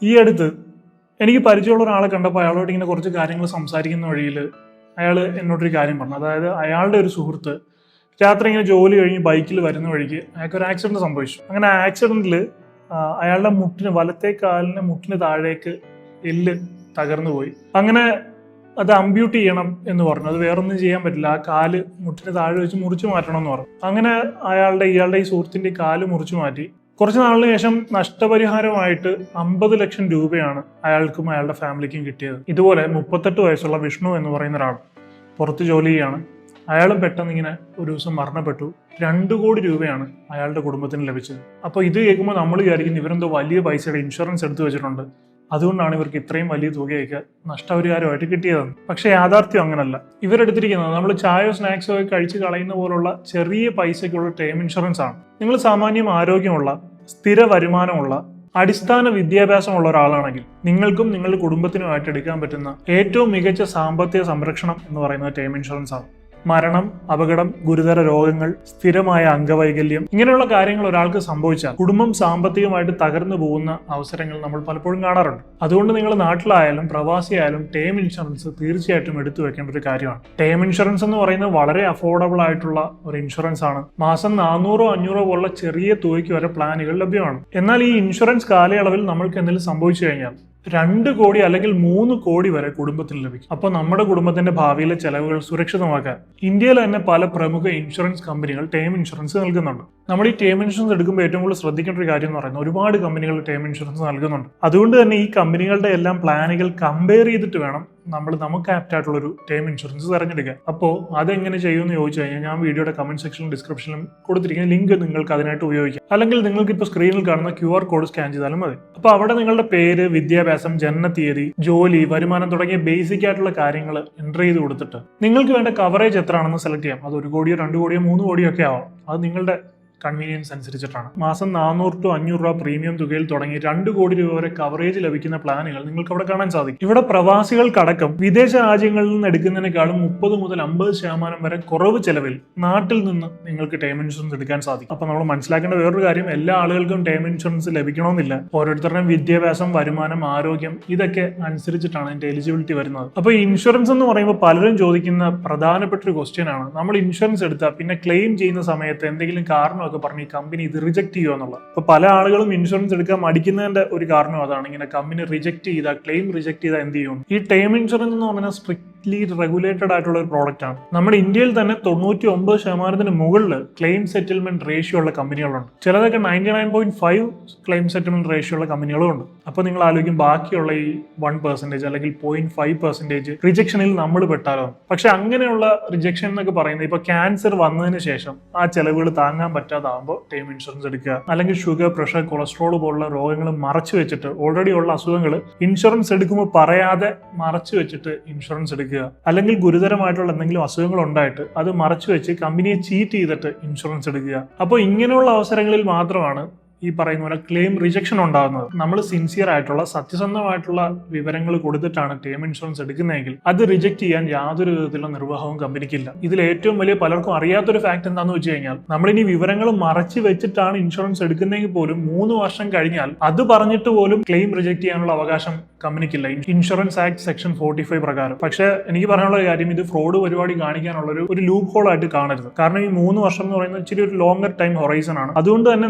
ഈ അടുത്ത് എനിക്ക് പരിചയമുള്ള ഒരാളെ കണ്ടപ്പോൾ അയാളോട് ഇങ്ങനെ കുറച്ച് കാര്യങ്ങൾ സംസാരിക്കുന്ന വഴിയിൽ അയാൾ എന്നോടൊരു കാര്യം പറഞ്ഞു. അതായത് അയാളുടെ ഒരു സുഹൃത്ത് രാത്രി ഇങ്ങനെ ജോലി കഴിഞ്ഞ് ബൈക്കിൽ വരുന്ന വഴിക്ക് അയാൾക്ക് ഒരു ആക്സിഡന്റ് സംഭവിച്ചു. അങ്ങനെ ആക്സിഡന്റിൽ അയാളുടെ വലത്തെ കാലിന് മുട്ടിന് താഴേക്ക് എല്ല് തകർന്നു പോയി. അങ്ങനെ അത് അമ്പ്യൂട്ട് ചെയ്യണം എന്ന് പറഞ്ഞു. അത് വേറൊന്നും ചെയ്യാൻ പറ്റില്ല, ആ കാല് മുട്ടിന് താഴെ വെച്ച് മുറിച്ചു മാറ്റണം എന്ന് പറഞ്ഞു. അങ്ങനെ ഇയാളുടെ ഈ സുഹൃത്തിന്റെ കാല് മുറിച്ചു മാറ്റി. കുറച്ച് നാളിന് ശേഷം നഷ്ടപരിഹാരമായിട്ട് 50 ലക്ഷം രൂപയാണ് അയാൾക്കും അയാളുടെ ഫാമിലിക്കും കിട്ടിയത്. ഇതുപോലെ 38 വയസ്സുള്ള വിഷ്ണു എന്ന് പറയുന്ന ഒരാൾ പുറത്ത് ജോലി ചെയ്യാണ്. അയാളും പെട്ടെന്ന് ഇങ്ങനെ ഒരു ദിവസം മരണപ്പെട്ടു. 2 കോടി രൂപയാണ് അയാളുടെ കുടുംബത്തിന് ലഭിച്ചത്. അപ്പോൾ ഇത് കേൾക്കുമ്പോൾ നമ്മൾ വിചാരിക്കുന്നു ഇവരെന്തോ വലിയ പൈസയുടെ ഇൻഷുറൻസ് എടുത്തു വെച്ചിട്ടുണ്ട്, അതുകൊണ്ടാണ് ഇവർക്ക് ഇത്രയും വലിയ തുകയൊക്കെ നഷ്ടപരിഹാരമായിട്ട് കിട്ടിയതെന്ന്. പക്ഷെ യാഥാർത്ഥ്യം അങ്ങനല്ല. ഇവരെടുത്തിരിക്കുന്നത് നമ്മൾ ചായയോ സ്നാക്സോ ഒക്കെ കഴിച്ച് കളയുന്ന പോലുള്ള ചെറിയ പൈസയ്ക്കുള്ള ടേം ഇൻഷുറൻസ് ആണ്. നിങ്ങൾ സാമാന്യം ആരോഗ്യമുള്ള, സ്ഥിര വരുമാനമുള്ള, അടിസ്ഥാന വിദ്യാഭ്യാസമുള്ള ഒരാളാണെങ്കിൽ നിങ്ങൾക്കും നിങ്ങളുടെ കുടുംബത്തിനുമായിട്ട് എടുക്കാൻ പറ്റുന്ന ഏറ്റവും മികച്ച സാമ്പത്തിക സംരക്ഷണം എന്ന് പറയുന്നത് ടേം ഇൻഷുറൻസ് ആണ്. മരണം, അപകടം, ഗുരുതര രോഗങ്ങൾ, സ്ഥിരമായ അംഗവൈകല്യം, ഇങ്ങനെയുള്ള കാര്യങ്ങൾ ഒരാൾക്ക് സംഭവിച്ചാൽ കുടുംബം സാമ്പത്തികമായിട്ട് തകർന്നു പോകുന്ന അവസരങ്ങൾ നമ്മൾ പലപ്പോഴും കാണാറുണ്ട്. അതുകൊണ്ട് നിങ്ങൾ നാട്ടിലായാലും പ്രവാസിയായാലും ടേം ഇൻഷുറൻസ് തീർച്ചയായിട്ടും എടുത്തു വെക്കേണ്ട ഒരു കാര്യമാണ്. ടേം ഇൻഷുറൻസ് എന്ന് പറയുന്നത് വളരെ അഫോർഡബിൾ ആയിട്ടുള്ള ഒരു ഇൻഷുറൻസ് ആണ്. മാസം 400-500 പോലുള്ള ചെറിയ തുകയ്ക്ക് വരെ പ്ലാനുകൾ ലഭ്യമാണ്. എന്നാൽ ഈ ഇൻഷുറൻസ് കാലയളവിൽ നമ്മൾക്ക് എന്തെങ്കിലും സംഭവിച്ചു കഴിഞ്ഞാൽ 2 കോടി അല്ലെങ്കിൽ 3 കോടി വരെ കുടുംബത്തിന് ലഭിക്കും. അപ്പോൾ നമ്മുടെ കുടുംബത്തിന്റെ ഭാവിയിലെ ചെലവുകൾ സുരക്ഷിതമാക്കാൻ ഇന്ത്യയിൽ തന്നെ പല പ്രമുഖ ഇൻഷുറൻസ് കമ്പനികൾ ടേം ഇൻഷുറൻസ് നൽകുന്നുണ്ട്. നമ്മൾ ഈ ടേം ഇൻഷുറൻസ് എടുക്കുമ്പോൾ ഏറ്റവും കൂടുതൽ ശ്രദ്ധിക്കേണ്ട ഒരു കാര്യം എന്ന് പറയുന്നത് ഒരുപാട് കമ്പനികൾ ടേം ഇൻഷുറൻസ് നൽകുന്നുണ്ട്. അതുകൊണ്ട് തന്നെ ഈ കമ്പനികളുടെ എല്ലാം പ്ലാനുകൾ കമ്പയർ ചെയ്തിട്ട് വേണം നമുക്ക് ആപ്റ്റ് ആയിട്ടുള്ള ഒരു ടേം ഇൻഷുറൻസ് തിരഞ്ഞെടുക്കുക. അപ്പോൾ അതെങ്ങനെ ചെയ്യുമെന്ന് ചോദിച്ചു കഴിഞ്ഞാൽ ഞാൻ വീഡിയോയുടെ കമന്റ് സെക്ഷനിലും ഡിസ്ക്രിപ്ഷനിലും കൊടുത്തിരിക്കുന്ന ലിങ്ക് നിങ്ങൾക്ക് അതിനായിട്ട് ഉപയോഗിക്കാം. അല്ലെങ്കിൽ നിങ്ങൾക്ക് ഇപ്പോൾ സ്ക്രീനിൽ കാണുന്ന QR കോഡ് സ്കാൻ ചെയ്താലും മതി. അപ്പോൾ അവിടെ നിങ്ങളുടെ പേര്, വിദ്യാഭ്യാസം, ജനനത്തീയതി, ജോലി, വരുമാനം തുടങ്ങിയ ബേസിക് ആയിട്ടുള്ള കാര്യങ്ങൾ എൻ്റർ ചെയ്ത് കൊടുത്തിട്ട് നിങ്ങൾക്ക് വേണ്ട കവറേജ് എത്ര ആണെന്ന് സെലക്ട് ചെയ്യാം. അത് 1 കോടിയോ 2 കോടിയോ 3 കോടിയോ ഒക്കെ ആവാം. അത് നിങ്ങളുടെ കൺവീനിയൻസ് അനുസരിച്ചിട്ടാണ്. മാസം 400-500 രൂപ പ്രീമിയം തുകയിൽ തുടങ്ങി 2 കോടി രൂപ വരെ കവറേജ് ലഭിക്കുന്ന പ്ലാനുകൾ നിങ്ങൾക്ക് അവിടെ കാണാൻ സാധിക്കും. ഇവിടെ പ്രവാസികൾക്കടക്കം വിദേശ രാജ്യങ്ങളിൽ നിന്ന് എടുക്കുന്നതിനേക്കാളും 30 മുതൽ 50% വരെ കുറവ് ചെലവിൽ നാട്ടിൽ നിന്ന് നിങ്ങൾക്ക് ടേം ഇൻഷുറൻസ് എടുക്കാൻ സാധിക്കും. അപ്പൊ നമ്മൾ മനസ്സിലാക്കേണ്ട വേറൊരു കാര്യം, എല്ലാ ആളുകൾക്കും ടേം ഇൻഷുറൻസ് ലഭിക്കണമെന്നില്ല. ഓരോരുത്തരുടെയും വിദ്യാഭ്യാസം, വരുമാനം, ആരോഗ്യം ഇതൊക്കെ അനുസരിച്ചിട്ടാണ് അതിന്റെ എലിജിബിലിറ്റി വരുന്നത്. അപ്പൊ ഈ ഇൻഷുറൻസ് എന്ന് പറയുമ്പോൾ പലരും ചോദിക്കുന്ന പ്രധാനപ്പെട്ട ഒരു ക്വസ്റ്റ്യൻ ആണ്, നമ്മൾ ഇൻഷുറൻസ് എടുത്താൽ പിന്നെ ക്ലെയിം ചെയ്യുന്ന സമയത്ത് എന്തെങ്കിലും കാരണം പറഞ്ഞ് ഈ കമ്പനി ഇത് റിജക്ട് ചെയ്യുക എന്നുള്ളത്. ഇപ്പൊ പല ആളുകളും ഇൻഷുറൻസ് എടുക്കാൻ മടിക്കുന്നതിന്റെ ഒരു കാരണം അതാണ്. ഇങ്ങനെ കമ്പനി റിജക്ട് ചെയ്താൽ, ക്ലെയിം റിജക്ട് ചെയ്താൽ എന്ത് ചെയ്യും? ഈ ടേം ഇൻഷുറൻസ് എന്ന് പറഞ്ഞാൽ സ്ട്രിക്ട്ലി റെഗുലേറ്റഡ് ആയിട്ടുള്ള ഒരു പ്രോഡക്റ്റ് ആണ്. നമ്മുടെ ഇന്ത്യയിൽ തന്നെ 99% മുകളിൽ ക്ലെയിം സെറ്റിൽമെന്റ് റേഷ്യോ ഉള്ള കമ്പനികളുണ്ട്. ചിലതൊക്കെ 99.5 ക്ലെയിം സെറ്റിൽമെന്റ് റേഷ്യോ ഉള്ള കമ്പനികളും ഉണ്ട്. അപ്പൊ നിങ്ങൾ ആലോചിക്കും ബാക്കിയുള്ള ഈ 1% അല്ലെങ്കിൽ 0.5% റിജക്ഷനിൽ നമ്മൾ പെട്ടാലോ? പക്ഷെ അങ്ങനെയുള്ള റിജക്ഷൻ എന്നൊക്കെ പറയുന്നത് ഇപ്പൊ ക്യാൻസർ വന്നതിന് ശേഷം ആ ചെലവുകൾ താങ്ങാൻ പറ്റാതാകുമ്പോൾ ടേം ഇൻഷുറൻസ് എടുക്കുക. അല്ലെങ്കിൽ ഷുഗർ, പ്രഷർ, കൊളസ്ട്രോൾ പോലുള്ള രോഗങ്ങൾ മറച്ചു വെച്ചിട്ട്, ഓൾറെഡി ഉള്ള അസുഖങ്ങൾ ഇൻഷുറൻസ് എടുക്കുമ്പോൾ പറയാതെ മറച്ചു വെച്ചിട്ട് ഇൻഷുറൻസ് എടുക്കുക. അല്ലെങ്കിൽ ഗുരുതരമായിട്ടുള്ള എന്തെങ്കിലും അസുഖങ്ങൾ ഉണ്ടായിട്ട് അത് മറച്ചു വെച്ച് കമ്പനിയെ ചീറ്റ് ചെയ്തിട്ട് ഇൻഷുറൻസ് എടുക്കുക. അപ്പോൾ ഇങ്ങനെയുള്ള അവസരങ്ങളിൽ മാത്രമാണ് ഈ പറയുന്ന പോലെ ക്ലെയിം റിജക്ഷൻ ഉണ്ടാകുന്നത്. നമ്മൾ സിൻസിയർ ആയിട്ടുള്ള, സത്യസന്ധമായിട്ടുള്ള വിവരങ്ങൾ കൊടുത്തിട്ടാണ് ടേം ഇൻഷുറൻസ് എടുക്കുന്നതെങ്കിൽ അത് റിജക്ട് ചെയ്യാൻ യാതൊരു വിധത്തിലുള്ള നിർവാഹവും കമ്പനിക്കില്ല. ഇതിൽ ഏറ്റവും വലിയ പലർക്കും അറിയാത്തൊരു ഫാക്ട് എന്താണെന്ന് വെച്ച് കഴിഞ്ഞാൽ, നമ്മളിനി വിവരങ്ങൾ മറച്ചു വെച്ചിട്ടാണ് ഇൻഷുറൻസ് എടുക്കുന്നതെങ്കിൽ പോലും 3 വർഷം കഴിഞ്ഞാൽ അത് പറഞ്ഞിട്ട് പോലും ക്ലെയിം റിജക്ട് ചെയ്യാനുള്ള അവകാശം കമ്പനിക്കില്ല, ഇൻഷുറൻസ് ആക്ട് സെക്ഷൻ 45 പ്രകാരം. പക്ഷെ എനിക്ക് പറയാനുള്ള കാര്യം, ഇത് ഫ്രോഡ് പരിപാടി കാണിക്കാനുള്ള ഒരു ലൂപ്പ് ഹോൾ ആയിട്ട് കാണരുത്. കാരണം ഈ 3 വർഷം എന്ന് പറയുന്നത് ഇച്ചിരി ഒരു ലോങ്ങർ ടൈം ഹൊറൈസൺ ആണ്. അതുകൊണ്ട് തന്നെ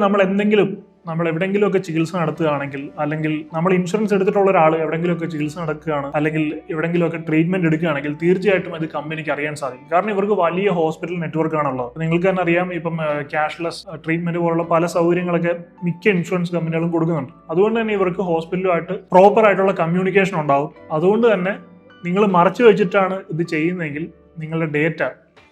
നമ്മൾ എവിടെയെങ്കിലുമൊക്കെ ചികിത്സ നടത്തുകയാണെങ്കിൽ, അല്ലെങ്കിൽ നമ്മൾ ഇൻഷുറൻസ് എടുത്തിട്ടുള്ള ഒരാൾ എവിടെയെങ്കിലുമൊക്കെ ചികിത്സ നടക്കുകയാണ്, അല്ലെങ്കിൽ എവിടെയെങ്കിലുമൊക്കെ ട്രീറ്റ്മെന്റ് എടുക്കുകയാണെങ്കിൽ തീർച്ചയായിട്ടും അത് കമ്പനിക്ക് അറിയാൻ സാധിക്കും. കാരണം ഇവർക്ക് വലിയ ഹോസ്പിറ്റൽ നെറ്റ്വർക്ക് ആണുള്ളത്. നിങ്ങൾക്ക് തന്നെ അറിയാം, ഇപ്പം ക്യാഷ്ലെസ് ട്രീറ്റ്മെന്റ് പോലുള്ള പല സൗകര്യങ്ങളൊക്കെ മിക്ക ഇൻഷുറൻസ് കമ്പനികളും കൊടുക്കുന്നുണ്ട്. അതുകൊണ്ട് തന്നെ ഇവർക്ക് ഹോസ്പിറ്റലുമായിട്ട് പ്രോപ്പർ ആയിട്ടുള്ള കമ്മ്യൂണിക്കേഷൻ ഉണ്ടാവും. അതുകൊണ്ട് തന്നെ നിങ്ങൾ മറച്ചു വെച്ചിട്ടാണ് ഇത് ചെയ്യുന്നതെങ്കിൽ നിങ്ങളുടെ ഡേറ്റ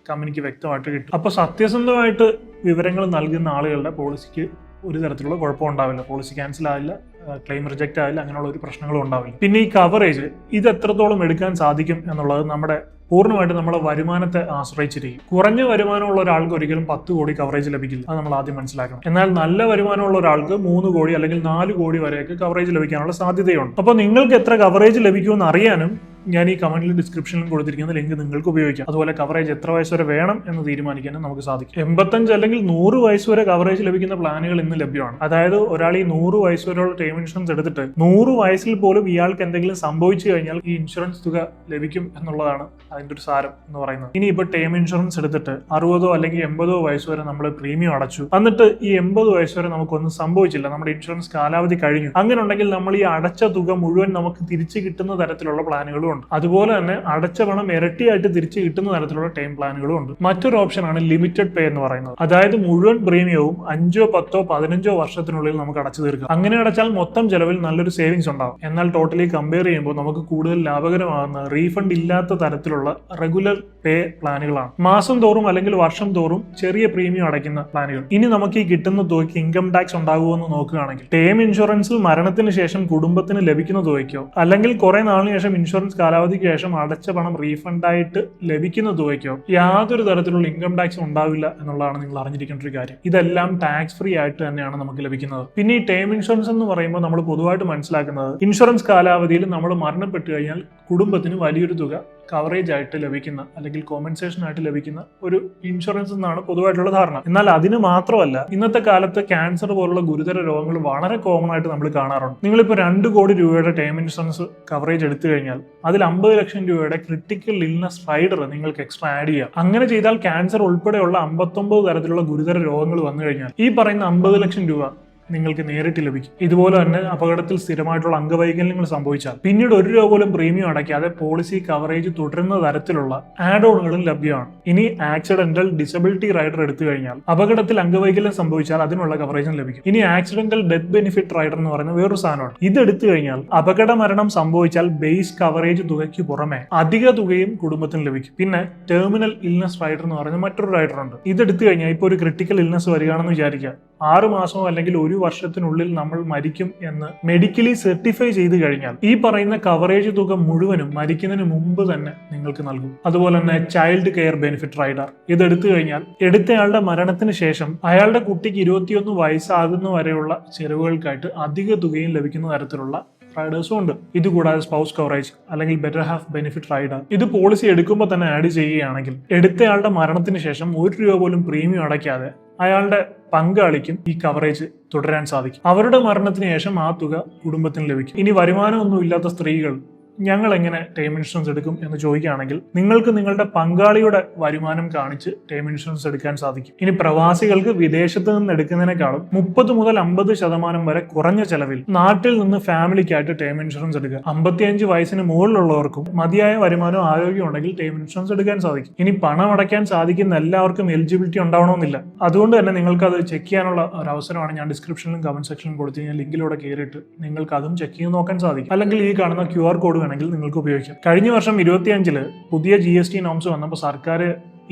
കമ്പനിക്ക് വ്യക്തമായിട്ട് കിട്ടും. അപ്പോൾ സത്യസന്ധമായിട്ട് വിവരങ്ങൾ നൽകുന്ന ആളുകളുടെ പോളിസിക്ക് ഒരു തരത്തിലുള്ള കുഴപ്പമുണ്ടാവില്ല. പോളിസി ക്യാൻസൽ ആവില്ല, ക്ലെയിം റിജക്റ്റ് ആവില്ല, അങ്ങനെയുള്ള ഒരു പ്രശ്നങ്ങളും ഉണ്ടാവില്ല. പിന്നെ ഈ കവറേജ് ഇത് എത്രത്തോളം എടുക്കാൻ സാധിക്കും എന്നുള്ളത് പൂർണ്ണമായിട്ട് നമ്മുടെ വരുമാനത്തെ ആശ്രയിച്ചിരിക്കും. കുറഞ്ഞ വരുമാനമുള്ള ഒരാൾക്ക് ഒരിക്കലും 10 കോടി കവറേജ് ലഭിക്കില്ല. അത് നമ്മൾ ആദ്യം മനസ്സിലാക്കണം. എന്നാൽ നല്ല വരുമാനമുള്ള ഒരാൾക്ക് 3 കോടി അല്ലെങ്കിൽ 4 കോടി വരെയൊക്കെ കവറേജ് ലഭിക്കാനുള്ള സാധ്യതയുണ്ട്. അപ്പോൾ നിങ്ങൾക്ക് എത്ര കവറേജ് ലഭിക്കുമെന്ന് അറിയാനും ഞാൻ ഈ കമന്റിൽ ഡിസ്ക്രിപ്ഷനിലും കൊടുത്തിരിക്കുന്ന ലിങ്ക് നിങ്ങൾക്ക് ഉപയോഗിക്കാം. അതുപോലെ കവറേജ് എത്ര വയസ്സ് വരെ വേണം എന്ന് തീരുമാനിക്കാനും നമുക്ക് സാധിക്കും. 85 അല്ലെങ്കിൽ 100 വയസ്സ് വരെ കവറേജ് ലഭിക്കുന്ന പ്ലാനുകൾ ഇന്ന് ലഭ്യമാണ്. അതായത് ഒരാൾ ഈ 100 വയസ്സ് വരെയുള്ള ടേം ഇൻഷുറൻസ് എടുത്തിട്ട് 100 വയസ്സിൽ പോലും ഇയാൾക്ക് എന്തെങ്കിലും സംഭവിച്ചു കഴിഞ്ഞാൽ ഈ ഇൻഷുറൻസ് തുക ലഭിക്കും എന്നുള്ളതാണ് അതിന്റെ ഒരു സാരം എന്ന് പറയുന്നത്. ഇനി ഇപ്പോൾ ടേം ഇൻഷുറൻസ് എടുത്തിട്ട് 60 അല്ലെങ്കിൽ 80 വയസ്സ് വരെ നമ്മൾ പ്രീമിയം അടച്ചു, എന്നിട്ട് ഈ 80 വയസ്സ് വരെ നമുക്കൊന്നും സംഭവിച്ചില്ല, നമ്മുടെ ഇൻഷുറൻസ് കാലാവധി കഴിഞ്ഞു. അങ്ങനെ ഉണ്ടെങ്കിൽ നമ്മൾ ഈ അടച്ച തുക മുഴുവൻ നമുക്ക് തിരിച്ചു കിട്ടുന്ന തരത്തിലുള്ള പ്ലാനുകളും ഉണ്ട്. അതുപോലെ തന്നെ അടച്ച പണം ഇരട്ടിയായിട്ട് തിരിച്ചു കിട്ടുന്ന തരത്തിലുള്ള ടേം പ്ലാനുകളും ഉണ്ട്. മറ്റൊരു ഓപ്ഷനാണ് ലിമിറ്റഡ് പേ എന്ന് പറയുന്നത്. അതായത് മുഴുവൻ പ്രീമിയവും 5, 10, 15 വർഷത്തിനുള്ളിൽ നമുക്ക് അടച്ചു തീർക്കാം. അങ്ങനെ അടച്ചാൽ മൊത്തം ചെലവിൽ നല്ലൊരു സേവിങ്സ് ഉണ്ടാകും. എന്നാൽ ടോട്ടലി കമ്പയർ ചെയ്യുമ്പോൾ നമുക്ക് കൂടുതൽ ലാഭകരമാകുന്ന റീഫണ്ട് ഇല്ലാത്ത തരത്തിലുള്ള റെഗുലർ പേ പ്ലാനുകളാണ്. മാസം തോറും അല്ലെങ്കിൽ വർഷം തോറും ചെറിയ പ്രീമിയം അടയ്ക്കുന്ന പ്ലാനുകൾ. ഇനി നമുക്ക് ഈ കിട്ടുന്ന തുകയ്ക്ക് ഇൻകം ടാക്സ് ഉണ്ടാകുമോ എന്ന് നോക്കുകയാണെങ്കിൽ ടേം ഇൻഷുറൻസിൽ മരണത്തിന് ശേഷം കുടുംബത്തിന് ലഭിക്കുന്ന തുകയ്ക്കോ അല്ലെങ്കിൽ കുറെ നാളിന് ശേഷം ഇൻഷുറൻസ് കാലാവധിക്ക് ശേഷം അടച്ച പണം റീഫണ്ട് ആയിട്ട് ലഭിക്കുന്ന തുകയ്ക്കോ യാതൊരു തരത്തിലുള്ള ഇൻകം ടാക്സ് ഉണ്ടാവില്ല എന്നുള്ളതാണ് നിങ്ങൾ അറിഞ്ഞിരിക്കേണ്ട ഒരു കാര്യം. ഇതെല്ലാം ടാക്സ് ഫ്രീ ആയിട്ട് തന്നെയാണ് നമുക്ക് ലഭിക്കുന്നത്. പിന്നെ ഈ ടേം ഇൻഷുറൻസ് എന്ന് പറയുമ്പോൾ നമ്മൾ പൊതുവായിട്ട് മനസ്സിലാക്കുന്നത് ഇൻഷുറൻസ് കാലാവധിയിൽ നമ്മൾ മരണപ്പെട്ടു കഴിഞ്ഞാൽ കുടുംബത്തിന് വലിയൊരു തുക കവറേജ് ആയിട്ട് ലഭിക്കുന്ന അല്ലെങ്കിൽ കോമ്പൻസേഷൻ ആയിട്ട് ലഭിക്കുന്ന ഒരു ഇൻഷുറൻസ് എന്നാണ് പൊതുവായിട്ടുള്ള ധാരണ. എന്നാൽ അതിന് മാത്രമല്ല, ഇന്നത്തെ കാലത്ത് ക്യാൻസർ പോലുള്ള ഗുരുതര രോഗങ്ങൾ വളരെ കോമൺ ആയിട്ട് നമ്മൾ കാണാറുണ്ട്. നിങ്ങളിപ്പോൾ 2 കോടി രൂപയുടെ ടേം ഇൻഷുറൻസ് കവറേജ് എടുത്തു കഴിഞ്ഞാൽ അതിൽ 50 ലക്ഷം രൂപയുടെ ക്രിട്ടിക്കൽ ഇൽനസ് റൈഡർ നിങ്ങൾക്ക് എക്സ്ട്രാ ആഡ് ചെയ്യാം. അങ്ങനെ ചെയ്താൽ ക്യാൻസർ ഉൾപ്പെടെയുള്ള 59 തരത്തിലുള്ള ഗുരുതര രോഗങ്ങൾ വന്നു കഴിഞ്ഞാൽ ഈ പറയുന്ന 50 ലക്ഷം രൂപ നിങ്ങൾക്ക് നേരിട്ട് ലഭിക്കും. ഇതുപോലെ തന്നെ അപകടത്തിൽ സ്ഥിരമായിട്ടുള്ള അംഗവൈകല്യങ്ങൾ സംഭവിച്ചാൽ പിന്നീട് 1 രൂപ പോലും പ്രീമിയം അടയ്ക്കാതെ പോളിസി കവറേജ് തുടരുന്ന തരത്തിലുള്ള ആഡ് ഓണുകളും ലഭ്യമാണ്. ഇനി ആക്സിഡന്റൽ ഡിസബിലിറ്റി റൈഡർ എടുത്തു കഴിഞ്ഞാൽ അപകടത്തിൽ അംഗവൈകല്യം സംഭവിച്ചാൽ അതിനുള്ള കവറേജും ലഭിക്കും. ഇനി ആക്സിഡന്റൽ ഡെത്ത് ബെനിഫിറ്റ് റൈഡർ എന്ന് പറയുന്ന വേറൊരു സാധനമാണ്. ഇത് എടുത്തു കഴിഞ്ഞാൽ അപകട മരണം സംഭവിച്ചാൽ ബേസ് കവറേജ് തുകയ്ക്ക് പുറമെ അധിക തുകയും കുടുംബത്തിന് ലഭിക്കും. പിന്നെ ടെർമിനൽ ഇൽനസ് റൈഡർ എന്ന് പറയുന്ന മറ്റൊരു റൈഡർ ഉണ്ട്. ഇതെടുത്തു കഴിഞ്ഞാൽ ഇപ്പോൾ ഒരു ക്രിട്ടിക്കൽ ഇൽനസ് വരികയാണെന്ന് വിചാരിക്കുക. 6 മാസമോ അല്ലെങ്കിൽ 1 വർഷത്തിനുള്ളിൽ നമ്മൾ മരിക്കും എന്ന് മെഡിക്കലി സർട്ടിഫൈ ചെയ്ത് കഴിഞ്ഞാൽ ഈ പറയുന്ന കവറേജ് തുക മുഴുവനും മരിക്കുന്നതിന് മുമ്പ് തന്നെ നിങ്ങൾക്ക് നൽകും. അതുപോലെ തന്നെ ചൈൽഡ് കെയർ ബെനിഫിറ്റ് റൈഡർ ഇതെടുത്തു കഴിഞ്ഞാൽ എടുത്തയാളുടെ മരണത്തിന് ശേഷം അയാളുടെ കുട്ടിക്ക് 21 വയസ്സാകുന്ന വരെയുള്ള ചെലവുകൾക്കായിട്ട് അധിക തുകയും ലഭിക്കുന്ന തരത്തിലുള്ള റൈഡേഴ്സും ഉണ്ട്. ഇതുകൂടാതെ സ്പൗസ് കവറേജ് അല്ലെങ്കിൽ ബെറ്റർ ഹാഫ് ബെനിഫിറ്റ് റൈഡർ ഇത് പോളിസി എടുക്കുമ്പോൾ തന്നെ ആഡ് ചെയ്യുകയാണെങ്കിൽ എടുത്തയാളുടെ മരണത്തിന് ശേഷം 1 രൂപ പോലും പ്രീമിയം അടയ്ക്കാതെ അയാളുടെ പങ്കാളിക്കും ഈ കവറേജ് തുടരാൻ സാധിക്കും. അവരുടെ മരണത്തിന് ശേഷം ആ തുക കുടുംബത്തിന് ലഭിക്കും. ഇനി വരുമാനമൊന്നും ഇല്ലാത്ത സ്ത്രീകൾ ഞങ്ങൾ എങ്ങനെ ടേം ഇൻഷുറൻസ് എടുക്കും എന്ന് ചോദിക്കുകയാണെങ്കിൽ നിങ്ങൾക്ക് നിങ്ങളുടെ പങ്കാളിയുടെ വരുമാനം കാണിച്ച് ടേം ഇൻഷുറൻസ് എടുക്കാൻ സാധിക്കും. ഇനി പ്രവാസികൾക്ക് വിദേശത്ത് നിന്ന് എടുക്കുന്നതിനേക്കാളും 30 മുതൽ 50% വരെ കുറഞ്ഞ ചെലവിൽ നാട്ടിൽ നിന്ന് ഫാമിലിക്കായിട്ട് ടേം ഇൻഷുറൻസ് എടുക്കുക. 55 വയസ്സിന് മുകളിലുള്ളവർക്കും മതിയായ വരുമാനവും ആരോഗ്യം ഉണ്ടെങ്കിൽ ടേം ഇൻഷുറൻസ് എടുക്കാൻ സാധിക്കും. ഇനി പണം അടയ്ക്കാൻ സാധിക്കുന്ന എല്ലാവർക്കും എലിജിബിലിറ്റി ഉണ്ടാവണമെന്നില്ല. അതുകൊണ്ട് തന്നെ നിങ്ങൾക്ക് അത് ചെക്ക് ചെയ്യാനുള്ള ഒരു അവസരമാണ് ഞാൻ ഡിസ്ക്രിപ്ഷനിലും കമന്റ് സെക്ഷനിലും കൊടുത്തിരിക്കുന്ന ലിങ്കിലൂടെ കയറിയിട്ട് നിങ്ങൾക്ക് അതും ചെക്ക് ചെയ്ത് നോക്കാൻ സാധിക്കും. അല്ലെങ്കിൽ ഈ കാണുന്ന QR കോഡ് നിങ്ങൾക്ക് ഉപയോഗിക്കാം. കഴിഞ്ഞ വർഷം 25 പുതിയ GST നോംസ് വന്നപ്പോൾ സർക്കാർ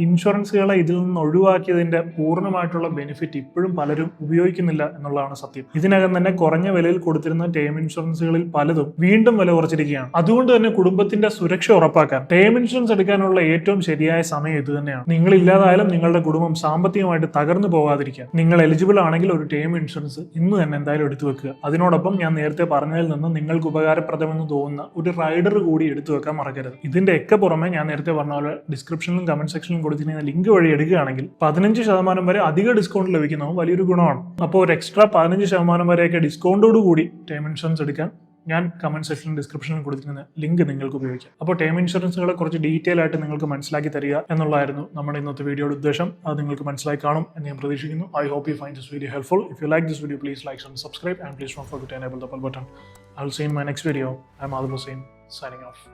ഇൻഷുറൻസുകളെ ഇതിൽ നിന്ന് ഒഴിവാക്കിയതിന്റെ പൂർണ്ണമായിട്ടുള്ള ബെനിഫിറ്റ് ഇപ്പോഴും പലരും ഉപയോഗിക്കുന്നില്ല എന്നുള്ളതാണ് സത്യം. ഇതിനകം തന്നെ കുറഞ്ഞ വിലയിൽ കൊടുത്തിരുന്ന ടേം ഇൻഷുറൻസുകളിൽ പലതും വീണ്ടും വില കുറച്ചിരിക്കുകയാണ്. അതുകൊണ്ട് തന്നെ കുടുംബത്തിന്റെ സുരക്ഷ ഉറപ്പാക്കാൻ ടേം ഇൻഷുറൻസ് എടുക്കാനുള്ള ഏറ്റവും ശരിയായ സമയം ഇത് തന്നെയാണ്. നിങ്ങൾ ഇല്ലാതായാലും നിങ്ങളുടെ കുടുംബം സാമ്പത്തികമായിട്ട് തകർന്നു പോകാതിരിക്കാൻ നിങ്ങൾ എലിജിബിൾ ആണെങ്കിൽ ഒരു ടേം ഇൻഷുറൻസ് ഇന്ന് തന്നെ എന്തായാലും എടുത്തു വെക്കുക. അതിനോടൊപ്പം ഞാൻ നേരത്തെ പറഞ്ഞതിൽ നിന്ന് നിങ്ങൾക്ക് ഉപകാരപ്രദമെന്ന് തോന്നുന്ന ഒരു റൈഡർ കൂടി എടുത്തു വെക്കാൻ മറക്കരുത്. ഇതിന്റെ ഒക്കെ പുറമെ ഞാൻ നേരത്തെ പറഞ്ഞ പോലെ ഡിസ്ക്രിപ്ഷനിലും കമന്റ് സെക്ഷനിലും കൊടുത്തിരിക്കുന്ന ലിങ്ക് വഴി എടുക്കുകയാണെങ്കിൽ 15% വരെ അധിക ഡിസ്കൗണ്ട് ലഭിക്കുന്നതും വലിയൊരു ഗുണമാണ്. അപ്പോൾ ഒരു എക്സ്ട്രാ 15% വരെയൊക്കെ ഡിസ്കൗണ്ടോട് കൂടി ടേം ഇൻഷുറൻസ് എടുക്കാൻ ഞാൻ കമന്റ് സെക്ഷനിൽ ഡിസ്ക്രിപ്ഷനിൽ കൊടുത്തിരുന്ന ലിങ്ക് നിങ്ങൾക്ക് ഉപയോഗിക്കാം. അപ്പോൾ ടേം ഇൻഷുറൻസുകളെ കുറച്ച് ഡീറ്റെയിൽ ആയിട്ട് നിങ്ങൾക്ക് മനസ്സിലാക്കി തരിക എന്നുള്ളതായിരുന്നു നമ്മുടെ ഇന്നത്തെ വീഡിയോയുടെ ഉദ്ദേശം. അത് നിങ്ങൾക്ക് മനസ്സിലായി കാണും എന്ന് ഞാൻ പ്രതീക്ഷിക്കുന്നു. I hope you find this video helpful. If you like this video please like and subscribe and please don't forget to enable the bell button. I will see you in my next video. I am Adil Hussain signing off.